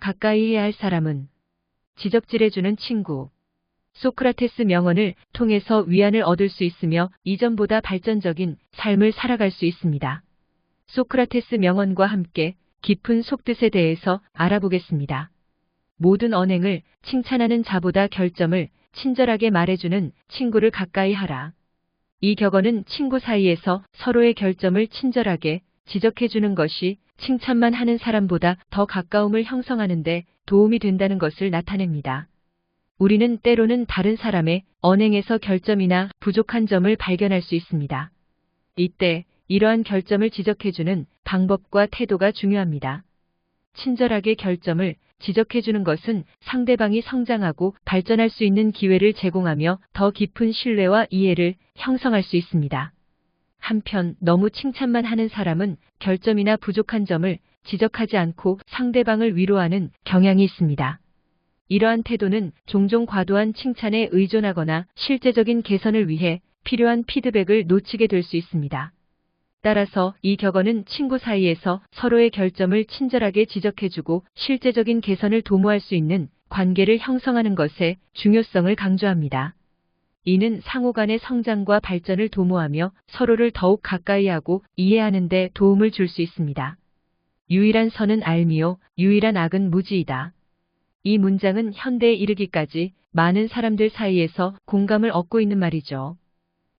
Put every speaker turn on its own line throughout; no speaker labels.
가까이 해야 할 사람은 지적질해주는 친구. 소크라테스 명언을 통해서 위안을 얻을 수 있으며 이전보다 발전적인 삶을 살아갈 수 있습니다. 소크라테스 명언과 함께 깊은 속뜻에 대해서 알아보겠습니다. 모든 언행을 칭찬하는 자보다 결점을 친절하게 말해주는 친구를 가까이 하라. 이 격언은 친구 사이에서 서로의 결점을 친절하게 지적해주는 것이 칭찬만 하는 사람보다 더 가까움을 형성하는 데 도움이 된다는 것을 나타냅니다. 우리는 때로는 다른 사람의 언행에서 결점이나 부족한 점을 발견할 수 있습니다. 이때 이러한 결점을 지적해주는 방법과 태도가 중요합니다. 친절하게 결점을 지적해주는 것은 상대방이 성장하고 발전할 수 있는 기회를 제공하며 더 깊은 신뢰와 이해를 형성할 수 있습니다. 한편 너무 칭찬만 하는 사람은 결점이나 부족한 점을 지적하지 않고 상대방을 위로하는 경향이 있습니다. 이러한 태도는 종종 과도한 칭찬에 의존하거나 실제적인 개선을 위해 필요한 피드백을 놓치게 될 수 있습니다. 따라서 이 격언은 친구 사이에서 서로의 결점을 친절하게 지적해주고 실제적인 개선을 도모할 수 있는 관계를 형성하는 것의 중요성을 강조합니다. 이는 상호 간의 성장과 발전을 도모하며 서로를 더욱 가까이 하고 이해하는 데 도움을 줄 수 있습니다. 유일한 선은 알미요, 유일한 악은 무지이다. 이 문장은 현대에 이르기까지 많은 사람들 사이에서 공감을 얻고 있는 말이죠.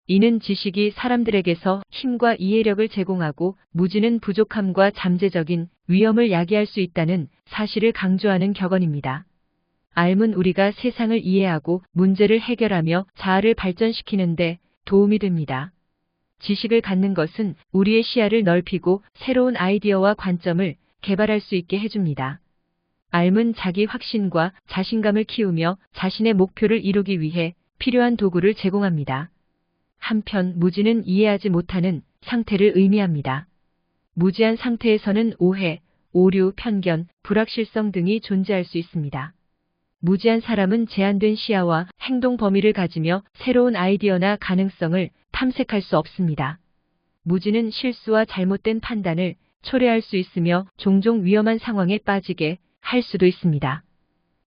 이는 지식이 사람들에게서 힘과 이해력을 제공하고 무지는 부족함과 잠재적인 위험을 야기할 수 있다는 사실을 강조하는 격언입니다. 알은 우리가 세상을 이해하고 문제를 해결하며 자아를 발전시키는 데 도움이 됩니다. 지식을 갖는 것은 우리의 시야를 넓히고 새로운 아이디어와 관점을 개발할 수 있게 해줍니다. 알은 자기 확신과 자신감을 키우며 자신의 목표를 이루기 위해 필요한 도구를 제공합니다. 한편 무지는 이해하지 못하는 상태를 의미합니다. 무지한 상태에서는 오해, 오류, 편견, 불확실성 등이 존재할 수 있습니다. 무지한 사람은 제한된 시야와 행동 범위를 가지며 새로운 아이디어나 가능성을 탐색할 수 없습니다. 무지는 실수와 잘못된 판단을 초래할 수 있으며 종종 위험한 상황에 빠지게 할 수도 있습니다.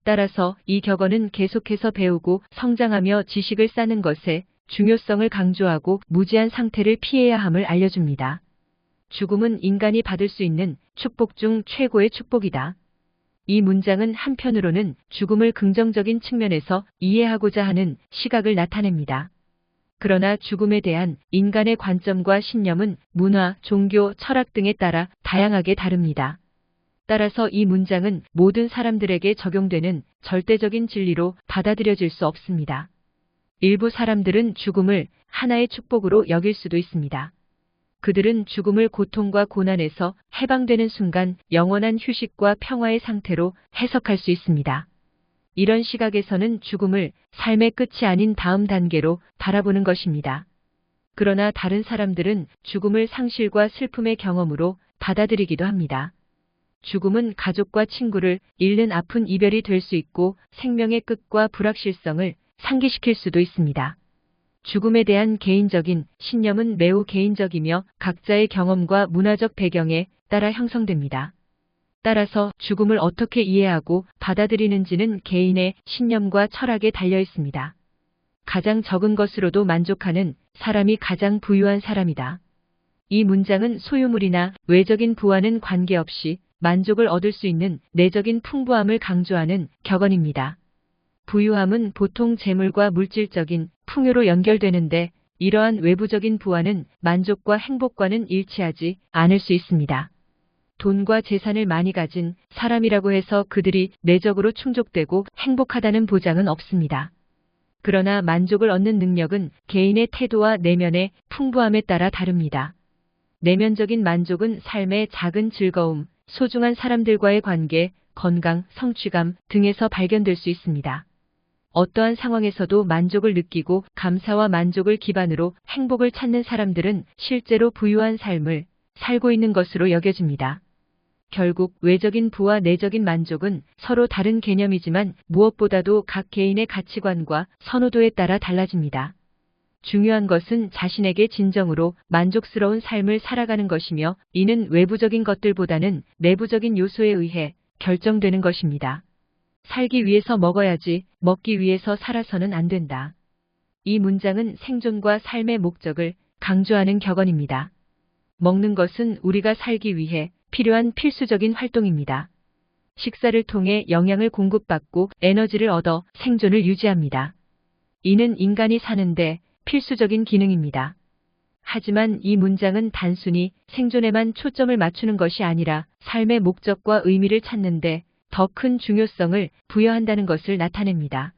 따라서 이 격언은 계속해서 배우고 성장하며 지식을 쌓는 것에 중요성을 강조하고 무지한 상태를 피해야 함을 알려줍니다. 죽음은 인간이 받을 수 있는 축복 중 최고의 축복이다. 이 문장은 한편으로는 죽음을 긍정적인 측면에서 이해하고자 하는 시각을 나타냅니다. 그러나 죽음에 대한 인간의 관점과 신념은 문화, 종교, 철학 등에 따라 다양하게 다릅니다. 따라서 이 문장은 모든 사람들에게 적용되는 절대적인 진리로 받아들여질 수 없습니다. 일부 사람들은 죽음을 하나의 축복으로 여길 수도 있습니다. 그들은 죽음을 고통과 고난에서 해방되는 순간 영원한 휴식과 평화의 상태로 해석할 수 있습니다. 이런 시각에서는 죽음을 삶의 끝이 아닌 다음 단계로 바라보는 것입니다. 그러나 다른 사람들은 죽음을 상실과 슬픔의 경험으로 받아들이기도 합니다. 죽음은 가족과 친구를 잃는 아픈 이별이 될 수 있고 생명의 끝과 불확실성을 상기시킬 수도 있습니다. 죽음에 대한 개인적인 신념은 매우 개인적이며 각자의 경험과 문화적 배경에 따라 형성됩니다. 따라서 죽음을 어떻게 이해하고 받아들이는지는 개인의 신념과 철학에 달려 있습니다. 가장 적은 것으로도 만족하는 사람이 가장 부유한 사람이다. 이 문장은 소유물이나 외적인 부와는 관계없이 만족을 얻을 수 있는 내적인 풍부함을 강조하는 격언입니다. 부유함은 보통 재물과 물질적인 풍요로 연결되는데 이러한 외부적인 부와는 만족과 행복과는 일치하지 않을 수 있습니다. 돈과 재산을 많이 가진 사람이라고 해서 그들이 내적으로 충족되고 행복하다는 보장은 없습니다. 그러나 만족을 얻는 능력은 개인의 태도와 내면의 풍부함에 따라 다릅니다. 내면적인 만족은 삶의 작은 즐거움, 소중한 사람들과의 관계, 건강, 성취감 등에서 발견될 수 있습니다. 어떠한 상황에서도 만족을 느끼고 감사와 만족을 기반으로 행복을 찾는 사람들은 실제로 부유한 삶을 살고 있는 것으로 여겨집니다. 결국 외적인 부와 내적인 만족은 서로 다른 개념이지만 무엇보다도 각 개인의 가치관과 선호도에 따라 달라집니다. 중요한 것은 자신에게 진정으로 만족스러운 삶을 살아가는 것이며 이는 외부적인 것들보다는 내부적인 요소에 의해 결정되는 것입니다. 살기 위해서 먹어야지 먹기 위해서 살아서는 안 된다. 이 문장은 생존과 삶의 목적을 강조하는 격언입니다. 먹는 것은 우리가 살기 위해 필요한 필수적인 활동입니다. 식사를 통해 영양을 공급받고 에너지를 얻어 생존을 유지합니다. 이는 인간이 사는데 필수적인 기능입니다. 하지만 이 문장은 단순히 생존에만 초점을 맞추는 것이 아니라 삶의 목적과 의미를 찾는데 더 큰 중요성을 부여한다는 것을 나타냅니다.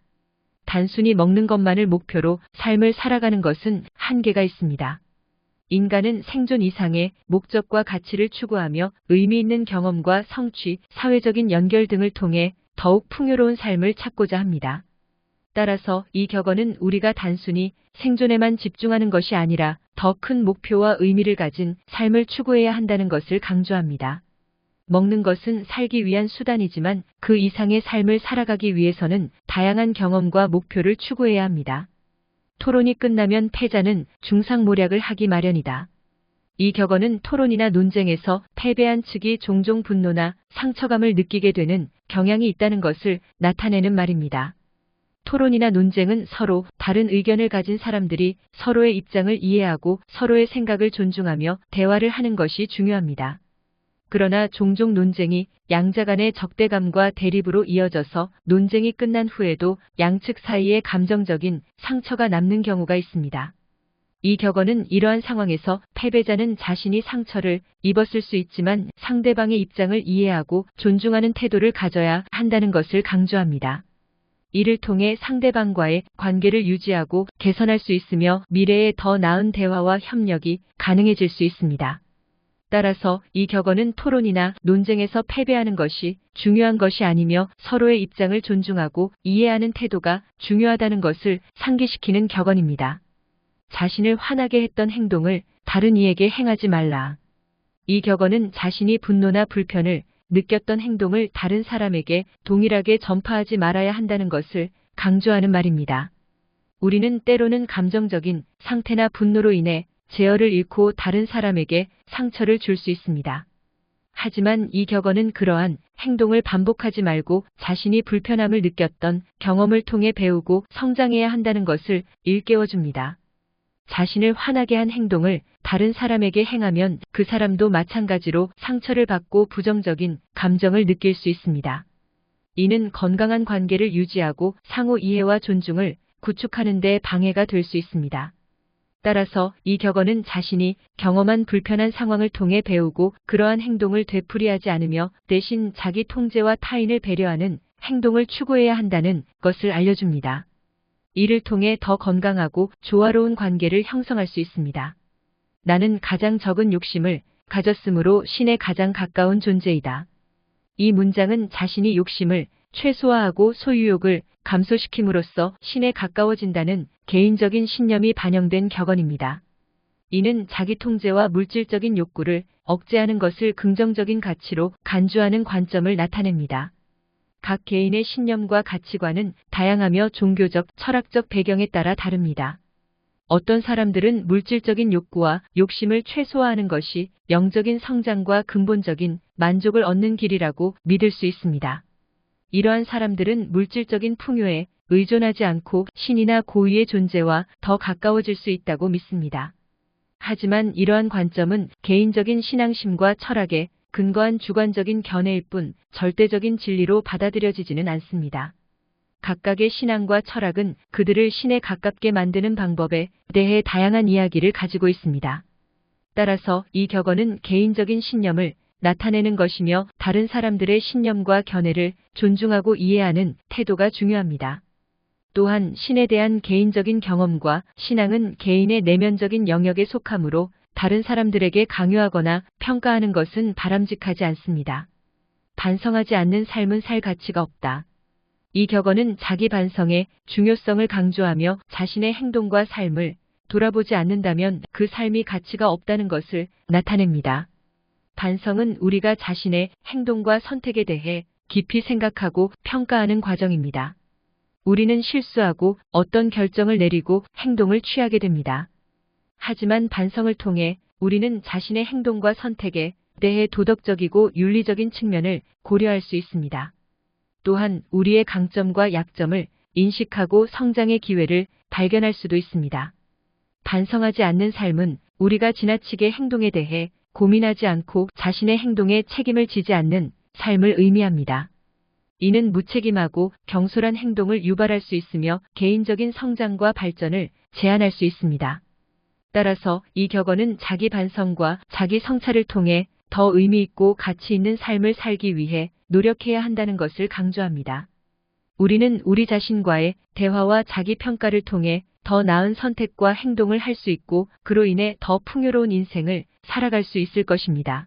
단순히 먹는 것만을 목표로 삶을 살아가는 것은 한계가 있습니다. 인간은 생존 이상의 목적과 가치를 추구하며 의미 있는 경험과 성취, 사회적인 연결 등을 통해 더욱 풍요로운 삶을 찾고자 합니다. 따라서 이 격언은 우리가 단순히 생존에만 집중하는 것이 아니라 더 큰 목표와 의미를 가진 삶을 추구해야 한다는 것을 강조합니다. 먹는 것은 살기 위한 수단이지만 그 이상의 삶을 살아가기 위해서는 다양한 경험과 목표를 추구해야 합니다. 토론이 끝나면 패자는 중상모략을 하기 마련이다. 이 격언은 토론이나 논쟁에서 패배한 측이 종종 분노나 상처감을 느끼게 되는 경향이 있다는 것을 나타내는 말입니다. 토론이나 논쟁은 서로 다른 의견을 가진 사람들이 서로의 입장을 이해하고 서로의 생각을 존중하며 대화를 하는 것이 중요합니다. 그러나 종종 논쟁이 양자 간의 적대감과 대립으로 이어져서 논쟁이 끝난 후에도 양측 사이에 감정적인 상처가 남는 경우가 있습니다. 이 격언은 이러한 상황에서 패배자는 자신이 상처를 입었을 수 있지만 상대방의 입장을 이해하고 존중하는 태도를 가져야 한다는 것을 강조합니다. 이를 통해 상대방과의 관계를 유지하고 개선할 수 있으며 미래에 더 나은 대화와 협력이 가능해질 수 있습니다. 따라서 이 격언은 토론이나 논쟁에서 패배하는 것이 중요한 것이 아니며 서로의 입장을 존중하고 이해하는 태도가 중요하다는 것을 상기시키는 격언입니다. 자신을 화나게 했던 행동을 다른 이에게 행하지 말라. 이 격언은 자신이 분노나 불편을 느꼈던 행동을 다른 사람에게 동일하게 전파하지 말아야 한다는 것을 강조하는 말입니다. 우리는 때로는 감정적인 상태나 분노로 인해 제어를 잃고 다른 사람에게 상처를 줄 수 있습니다. 하지만 이 격언은 그러한 행동을 반복하지 말고 자신이 불편함을 느꼈던 경험을 통해 배우고 성장해야 한다는 것을 일깨워줍니다. 자신을 화나게 한 행동을 다른 사람에게 행하면 그 사람도 마찬가지로 상처를 받고 부정적인 감정을 느낄 수 있습니다. 이는 건강한 관계를 유지하고 상호 이해와 존중을 구축하는 데 방해가 될 수 있습니다. 따라서 이 격언은 자신이 경험한 불편한 상황을 통해 배우고 그러한 행동을 되풀이하지 않으며 대신 자기 통제와 타인을 배려하는 행동을 추구해야 한다는 것을 알려줍니다. 이를 통해 더 건강하고 조화로운 관계를 형성할 수 있습니다. 나는 가장 적은 욕심을 가졌으므로 신에 가장 가까운 존재이다. 이 문장은 자신이 욕심을 최소화하고 소유욕을 감소시킴으로써 신에 가까워진다는 개인적인 신념이 반영된 격언입니다. 이는 자기 통제와 물질적인 욕구를 억제하는 것을 긍정적인 가치로 간주하는 관점을 나타냅니다. 각 개인의 신념과 가치관은 다양하며 종교적, 철학적 배경에 따라 다릅니다. 어떤 사람들은 물질적인 욕구와 욕심을 최소화하는 것이 영적인 성장과 근본적인 만족을 얻는 길이라고 믿을 수 있습니다. 이러한 사람들은 물질적인 풍요에 의존하지 않고 신이나 고유의 존재와 더 가까워질 수 있다고 믿습니다. 하지만 이러한 관점은 개인적인 신앙심과 철학에 근거한 주관적인 견해일 뿐 절대적인 진리로 받아들여지지는 않습니다. 각각의 신앙과 철학은 그들을 신에 가깝게 만드는 방법에 대해 다양한 이야기를 가지고 있습니다. 따라서 이 격언은 개인적인 신념을 나타내는 것이며 다른 사람들의 신념과 견해를 존중하고 이해하는 태도가 중요합니다. 또한 신에 대한 개인적인 경험과 신앙은 개인의 내면적인 영역에 속하므로 다른 사람들에게 강요하거나 평가하는 것은 바람직하지 않습니다. 반성하지 않는 삶은 살 가치가 없다. 이 격언은 자기 반성의 중요성을 강조하며 자신의 행동과 삶을 돌아보지 않는다면 그 삶이 가치가 없다는 것을 나타냅니다. 반성은 우리가 자신의 행동과 선택에 대해 깊이 생각하고 평가하는 과정입니다. 우리는 실수하고 어떤 결정을 내리고 행동을 취하게 됩니다. 하지만 반성을 통해 우리는 자신의 행동과 선택에 때의 도덕적이고 윤리적인 측면을 고려할 수 있습니다. 또한 우리의 강점과 약점을 인식하고 성장의 기회를 발견할 수도 있습니다. 반성하지 않는 삶은 우리가 지나치게 행동에 대해 고민하지 않고 자신의 행동에 책임을 지지 않는 삶을 의미합니다. 이는 무책임하고 경솔한 행동을 유발할 수 있으며 개인적인 성장과 발전을 제한할 수 있습니다. 따라서 이 격언은 자기 반성과 자기 성찰을 통해 더 의미 있고 가치 있는 삶을 살기 위해 노력해야 한다는 것을 강조합니다. 우리는 우리 자신과의 대화와 자기 평가를 통해 더 나은 선택과 행동을 할 수 있고 그로 인해 더 풍요로운 인생을 살아갈 수 있을 것입니다.